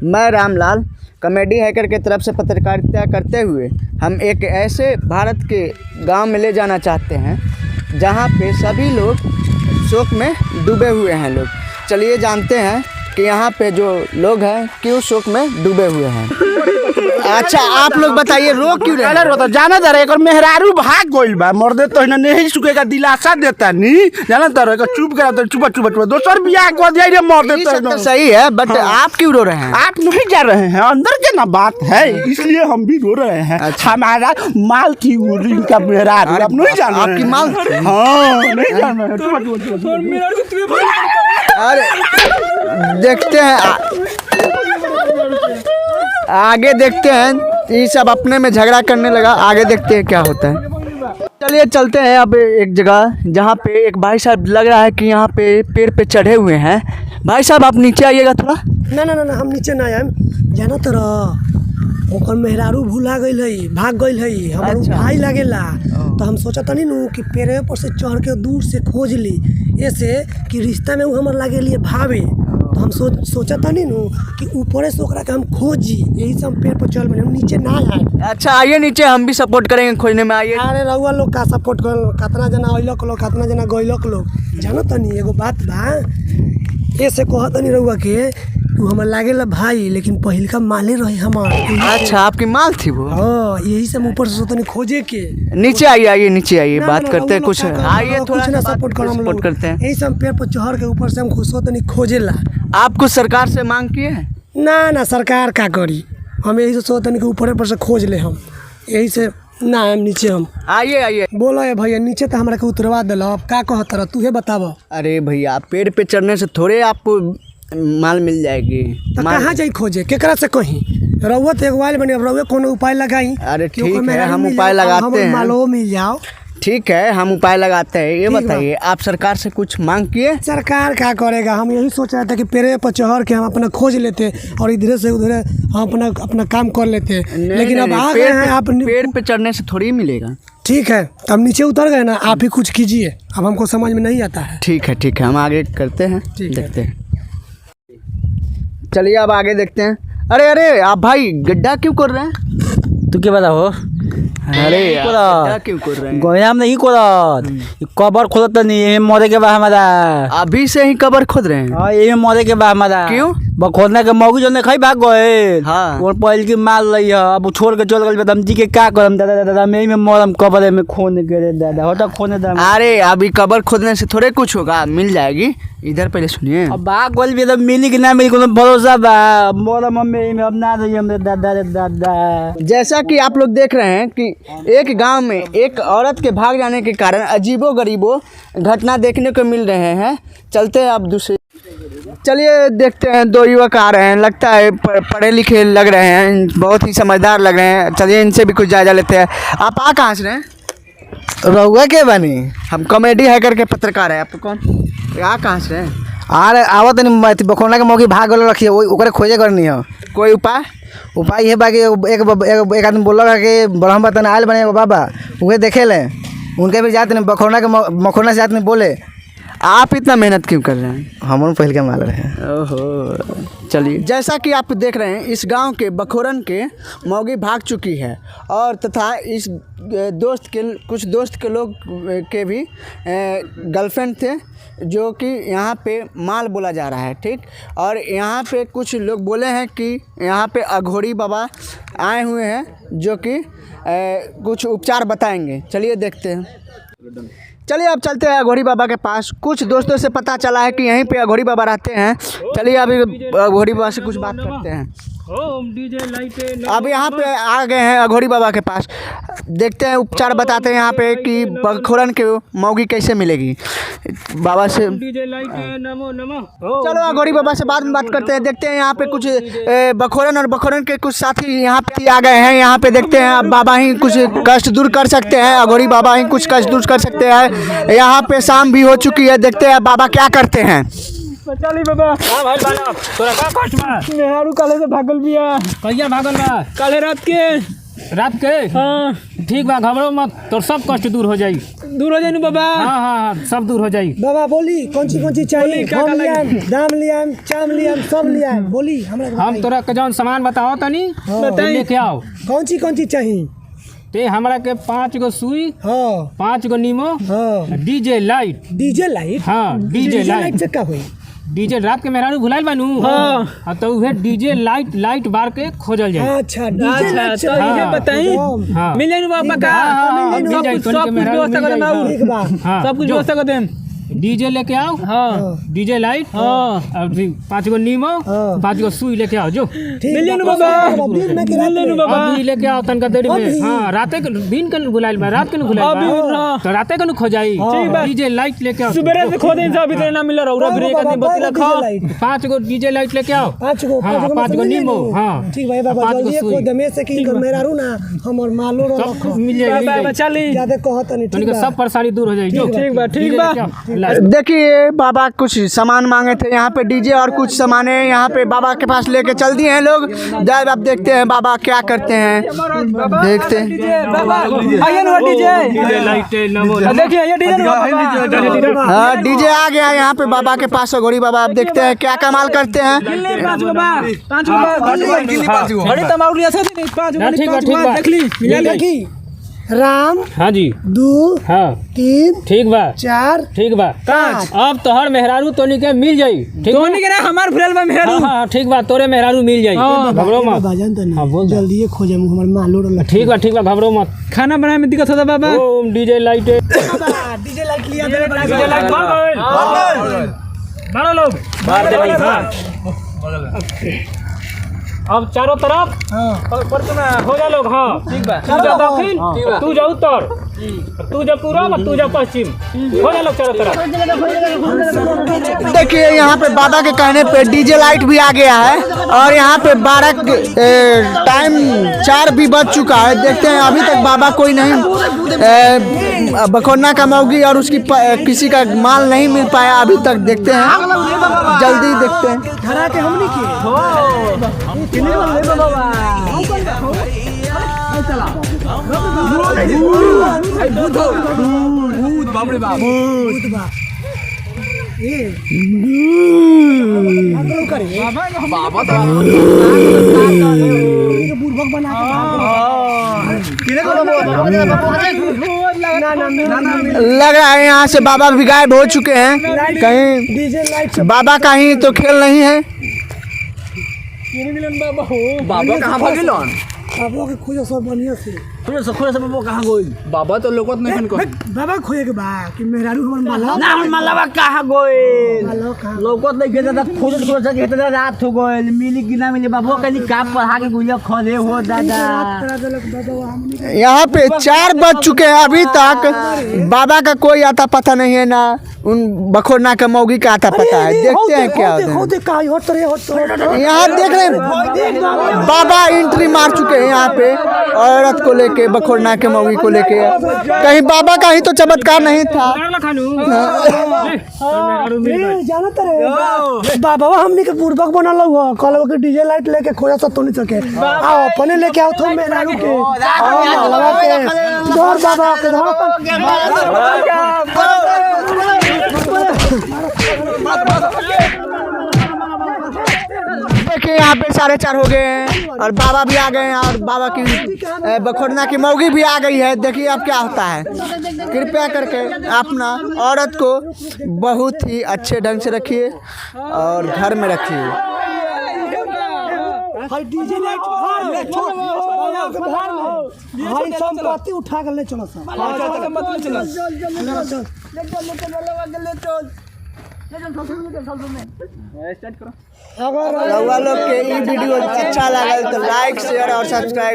मैं Ramlal comedy hacker के तरफ से पत्रकारिता करते हुए हम एक ऐसे भारत के गांव में ले जाना चाहते हैं जहां पे सभी लोग शोक में डूबे हुए हैं लोग। चलिए जानते हैं कि यहाँ पे जो लोग हैं क्यों शोक में डूबे हुए हैं। अच्छा आप लोग बताइए रो क्यों रहे हैं? जाना जा रहा है मेहरारू भाग गइल बा मर्दे तो नहीं सुखेगा दिलासा देता नहीं जाना जा रहा है चुप करा तो चुप दोसर बियाह कर दिया रे मर्दे तो सही है बट आप क्यों रो रहे हैं? आप नहीं जा रहे हैं अंदर के ना बात है इसलिए हम भी रो रहे हैं। अच्छा। हमारा माल थी उनका मेहरारू आप नहीं जान आपकी माल थी? हाँ नहीं जान रहे अरे देखते हैं आगे देखते हैं। ये सब अपने में झगड़ा करने लगा, आगे देखते हैं क्या होता है। चलिए चलते हैं अब एक जगह जहाँ पे एक भाई साहब लग रहा है कि यहाँ पे पेड़ पे चढ़े हुए हैं। भाई साहब आप नीचे आइएगा थोड़ा। ना हम नीचे ना आए जाना तरह ओकर मेहरारू भूला गइल है भाग गइल है हमार अच्छा। भाई लगेला तो हम सोचा तनी नु कि पेड़े पर से चढ़ के दूर से खोज ली ऐसे कि रिश्ता में वो हमार लागे लिए भावे तो हम सोचा तनी नु कि ऊपर से ओकरा के हम खोजी यही से हम पेड़ पर चल बने हम नीचे ना आए। अच्छा आइए नीचे, हम भी सपोर्ट करेंगे खोजने में। आइए। अरे रउआ लोग का सपोर्ट कर कितना जना अइलक लोग कितना जना गइलक लोग जानो तनी एगो बात बा ऐसे कहत तनी रउआ के तू हमार लागेला भाई लेकिन पहिल का माले रहे हमार। अच्छा आपकी माल थी वो? हाँ यही से हम ऊपर से सोचते खोजे के नीचे आइए नीचे आइए, ना, बात ना, करते हैं रउआ कुछ। लोग का आइए थोड़ा कुछ ना सा सपोर्ट करो हम सपोर्ट लोग करते हैं। यही से हम पेड़ पर चढ़ के ऊपर से हम खुश होते नहीं खोजे ला। आप कुछ सरकार से मांग किए हैं? ना सरकार का करी हम यही से सोचते नहीं कि ऊपर पर से खोज ले हम यही से ना हम नीचे हम। आइए। बोलो ये भैया नीचे तो हमरा के उतरवा दिल अब का कहत रह तू बताब। अरे भैया पेड़ पे चढ़ने से थोड़े आपको माल मिल जाएगी। तो कहाँ जाई खोजे केकरा से कहीं रउआ तो एक वाइल बने अब रउआ कोनो उपाय लगाई। अरे ठीक है हम उपाय लगाते हैं। मालो मिल जाओ ठीक है हम उपाय लगाते हैं। ये बताइए आप सरकार से कुछ मांग किए? सरकार क्या करेगा हम यही सोच रहे थे कि पेड़े पर चढ़ के हम अपना खोज लेते और इधर से उधर हम अपना काम कर लेते लेकिन अब आ गए हैं आप पेड़ पे चढ़ने से थोड़ी मिलेगा। ठीक है तो हम नीचे उतर गए ना आप ही कुछ कीजिए अब हमको समझ में नहीं आता है। ठीक है हम आगे करते हैं देखते हैं। चलिए अब आगे देखते हैं। अरे आप भाई गड्ढा क्यों कर रहे हैं? तू क्या बता हो? अरे गड्ढा क्यों कर रहे हैं? गोयाम नहीं करत कबर खोदत नहीं ये मरे के बा हमारा। अभी से ही कबर खोद रहे हैं? हां ये मरे के बा हमारा। क्यों? खोदने के मौगी जो ने खई भाग गए। हाँ। और पहल की माल लई है अब छोड़ के चल गए हम जी के का करम दादा में मरम कबर में खोने के रे दादा होता खोने दा। अरे अभी कबर खोदने से थोड़े कुछ होगा, मिल जाएगी। इधर पहले सुनिए। अब भाग गोल भी मिली कि ना मिली कोनो भरोसा बा मोरा मम्मी में अब ना रही हम दादा रे दादा। जैसा कि आप लोग देख रहे हैं कि एक गांव में एक औरत के भाग जाने के कारण अजीबो गरीबो घटना देखने को मिल रहे हैं। चलते हैं अब दूसरे। चलिए देखते हैं दो युवक आ रहे हैं, लगता है पढ़े लिखे लग रहे हैं, बहुत ही समझदार लग रहे हैं। चलिए इनसे भी कुछ जायजा लेते हैं। आप आ कहाँ से रहे हैं? रहुआ के बनी हम कॉमेडी हैकर के पत्रकार है। आप कौन? आ कहाँ से रहे हैं? अरे आवत नहीं बखोना के मौकी भाग गल रखिए ओकरे खोजे करनी है। कोई उपाय ये बाकी एक आदमी बोल रहा कि ब्रह्म बतन आयल बने बाबा उहे देखे ले उनके भी जाते नहीं बखोना के मखोना से आदमी बोले। आप इतना मेहनत क्यों कर रहे हैं? हम पहल के माल रहे हैं। ओहो चलिए जैसा कि आप देख रहे हैं इस गांव के बखोरन के मौगी भाग चुकी है और तथा इस कुछ दोस्त के लोग के भी गर्लफ्रेंड थे जो कि यहाँ पे माल बोला जा रहा है। ठीक, और यहाँ पे कुछ लोग बोले हैं कि यहाँ पे अघोरी बाबा आए हुए हैं जो कि कुछ उपचार बताएंगे। चलिए देखते हैं। चलिए अब चलते हैं अघोरी बाबा के पास। कुछ दोस्तों से पता चला है कि यहीं पे अघोरी बाबा रहते हैं। चलिए अभी अघोरी बाबा से कुछ बात करते हैं। अब यहाँ पे आ गए हैं अघोरी बाबा के पास, देखते हैं उपचार बताते हैं यहाँ पे कि बखोरन के मौगी कैसे मिलेगी। बाबा से चलो अघोरी बाबा से बाद में बात करते हैं। देखते हैं यहाँ पे कुछ बखोरन और बखोरन के कुछ साथी यहाँ पे आ गए हैं। यहाँ पे देखते हैं अब बाबा ही कुछ कष्ट दूर कर सकते हैं, अघोरी बाबा ही कुछ कष्ट दूर कर सकते हैं। यहाँ पे शाम भी हो चुकी है, देखते हैं बाबा क्या करते हैं। चली बाबा। हां भाई बाला तोरा का कष्ट में मेहारू काले से भागल बिया। कहिया भागल बा? काले रात के। हां ठीक बा घबरो मत तोर सब कष्ट दूर हो जाई। दूर हो जाए बाबा। हाँ हाँ सब दूर हो जाए। बाबा बोली कौन सी चाहिए, हम लियाम, दाम लियाम, चाम लियाम, सब लियाम, बोली हमरा। हम तोरा के जौन सामान बताओ तनी लेके आओ। कौन सी चाहिए? ते हमरा के 5 गो सुई, हाँ 5 गो नीमो, हाँ डीजे लाइट। DJ light? हाँ डीजे लाइट से का होई? डीजे रात के मेहरारू भुलाइल बानू। हाँ तो उहे डीजे लाइट बार के खोजल जाए। अच्छा डीजे लाइट हाँ बताई। हाँ मिल जाई बाबा का? मिल जाए तो के मेहरारू मिल जाए। ठीक बा, सब कुछ व्यवस्था कर देम। डीजे लेके आओ। हाँ डीजे लाइट। हाँ और 5 गो नीमो, 5 गो सुई लेके आओ जो। मिल जाई बाबा, दिन में के बाबा अभी लेके आओ तनका देरी में। हाँ राते के दिन के भुलाइल बा, रात के न भुलाइल बा तो राते के न खोजाई। डीजे लाइट लेके आओ। सुबह से खोदे से अभी तेरे ना मिल रहा और ब्रेक आदमी बतिला खा। 5 गो डीजे लाइट लेके आओ। 5 गो, हाँ 5 गो नीमो। हाँ ठीक भाई बाबा जल्दी को दमे से की मेरा रू ना हमर मालो रखो। मिल जाए बाबा चली। ज्यादा कहत नहीं। ठीक सब परेशानी दूर हो जाए जो। ठीक बा। देखिए बाबा कुछ सामान मांगे थे यहाँ पे, डीजे और कुछ सामाने यहाँ पे बाबा के पास लेके चल दिए हैं लोग। जाए आप देखते हैं बाबा क्या करते हैं, देखते हैं। हाँ डीजे आ गया यहाँ पे बाबा के पास। गोरी बाबा आप देखते हैं क्या कमाल करते हैं। राम हाँ जी 2 हाँ 3 ठीक बा 4 ठीक बा 5। अब तोहर मेहरारू तोनी के मिल जाई। ठीक बा के ना हमार फुरल बा मेहरारू। हाँ ठीक बा तोरे मेहरारू मिल जाई। घबरो मत। बाजन तो हाँ बोल जल्दी खोजे हमर मालो रख। ठीक बा घबरो मत। खाना बनाए में दिक्कत होता बाबा। ओम डीजे लाइट डीजे लाइट लिया दे। डीजे लाइट बारह लोग बाहर दे भाई। हाँ अब चारों तरफ पर तुम हो जा लोग। हाँ ठीक बा। तू जा दक्षिण, तू जा उत्तर, तू जा पूरब, तू जा पश्चिम। हो जा लोग चारों तरफ। देखिए यहाँ पे बाबा के कहने पे डीजे लाइट भी आ गया है और यहाँ पे 12 टाइम 4 भी बज चुका है। देखते हैं अभी तक बाबा कोई नहीं, बखोरना का मौगी और उसकी किसी का माल नहीं मिल पाया अभी तक। देखते हैं जल्दी देखते हैं। लग रहा है यहाँ से बाबा भी गायब हो चुके हैं। कहीं बाबा का ही तो खेल नहीं है। बाबा कहाँ भागिल? बाबा के खोजे सब बढ़िया से। खोले सब बाबा कहाँ गइल? बाबा तो लोकत नहीं कन। बाबा खोजे के बा कि मेहरारू हमर माला ना हम मल्लावा कहाँ गइल? माला कहां? लोकत नहीं के दादा खोजत खोजत के दादा रात हो गइल। मिली कि ना मिली बाबा कनी काम पढ़ा के गुलिया खदे हो दादा। यहाँ पे 4 बज चुके हैं अभी तक बाबा का कोई आता पता नहीं है, ना उन बखोरना का मौगी का आता पता है। देखते हैं क्या होता है। यहाँ देख रहे हैं बाबा एंट्री मार चुके हैं यहाँ पे औरत को लेके, बखोरना के मौगी को लेके। कहीं बाबा का ही तो चमत्कार नहीं था। बाबा हमने के पूर्वक बनल हुआ कल के डीजे लाइट लेके खोजा सब तो नहीं सके। आओ अपने लेके आओ तो मेहरारू के लगा के धर बाबा के देखिए यहाँ पे 4:30 हो गए हैं और बाबा भी आ गए हैं और बाबा की बखोरना की मौगी भी आ गई है। देखिए अब क्या होता है। कृपया करके अपना औरत को बहुत ही अच्छे ढंग से रखिए और घर में रखिए। संपत्ति उठा कर ले चलो अगर लोग के ये वीडियो अच्छा लगा तो लाइक शेयर और सब्सक्राइब